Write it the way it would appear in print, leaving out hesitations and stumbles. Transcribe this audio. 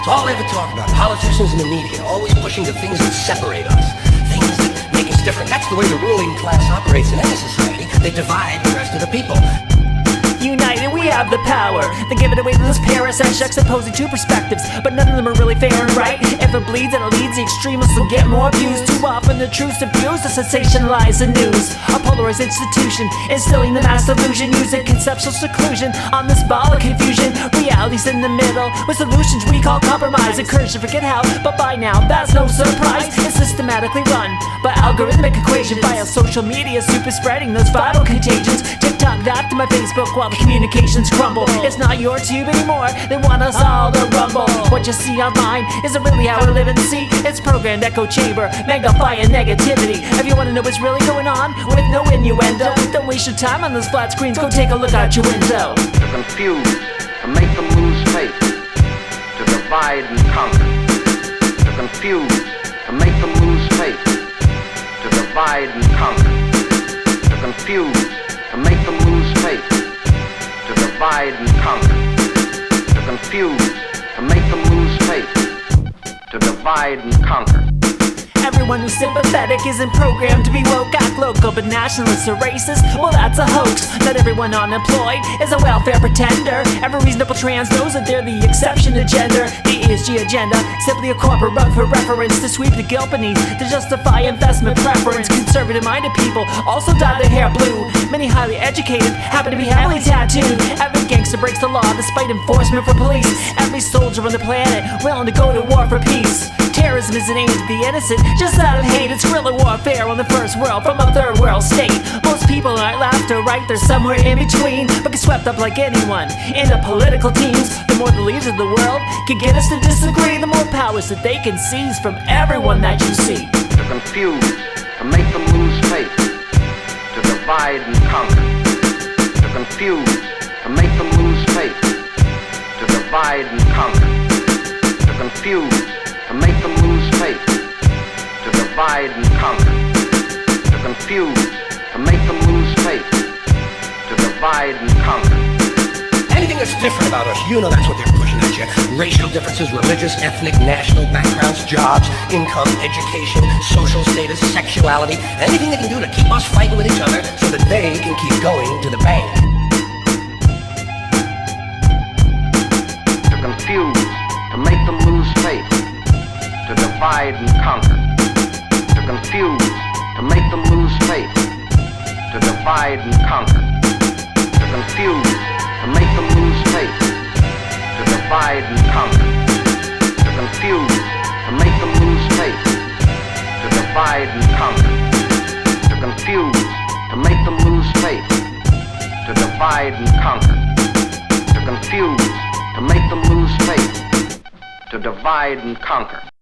It's all they ever talk about. Politicians and the media, always pushing the things that separate us. Things that make us different. That's the way the ruling class operates in any society. They divide the rest of the people. United, we have the power. They give it away to those parasites, juxtaposing two perspectives, but none of them are really fair and right. If it bleeds and it leads, the extremists will get more views. Too often the truth's abused to sensationalize the news. A polarized institution, instilling the mass delusion, using conceptual seclusion on this ball of confusion. Reality's in the middle, with solutions we call compromise. Encouraged to forget how, but by now that's no surprise. It's systematically run by algorithmic equation via social media, super spreading those viral contagions. TikTok that to my Facebook while the communications crumble. It's not your tube anymore, they want us all to rumble. What you see online isn't really how we live and see. It's programmed echo chamber, magnifying negativity. If you want to know what's really going on, with no innuendo, don't waste your time on those flat screens, go take a look out your window. To confuse, to make them lose faith, to divide and conquer. To confuse, to make them lose faith, to divide and conquer. To confuse, to make them lose faith, to divide and conquer. To confuse, to make them lose faith, to divide and conquer. Everyone who's sympathetic isn't programmed to be woke, act local, but nationalists are racist. Well, that's a hoax. Not everyone unemployed is a welfare pretender. Every reasonable trans knows that they're the exception to gender. The ESG agenda, simply a corporate rug for reference to sweep the guilt beneath, to justify investment preference. Conservative-minded people also dye their hair blue. Many highly educated happen to be heavily tattooed. Every gangster breaks the law despite enforcement from police. Every soldier on the planet willing to go to war for peace. Terrorism isn't aimed at the innocent, just out of hate. It's guerrilla warfare on the first world from a third world state. Most people aren't left or right, they're somewhere in between, but get swept up like anyone into political teams. The more the leaders of the world can get us to disagree, the more powers that they can seize from everyone that you see. To confuse, to make them lose faith, to divide and conquer. To confuse, to make them lose faith, to divide and conquer. To confuse, to make them lose faith, to divide and conquer. To confuse, to make them lose faith, to divide and conquer. Anything that's different about us, you know that's what they're pushing at you. Racial differences, religious, ethnic, national backgrounds, jobs, income, education, social status, sexuality. Anything they can do to keep us fighting with each other so that they can keep going to the bank. To confuse, to make them lose faith, to divide and conquer. To confuse, to make them lose faith, to divide and conquer. To confuse, to make them lose faith, to divide and conquer. To confuse, to make them lose faith, to divide and conquer. To confuse, to make them lose faith, to divide and conquer. To confuse, to make them lose faith, to divide and conquer.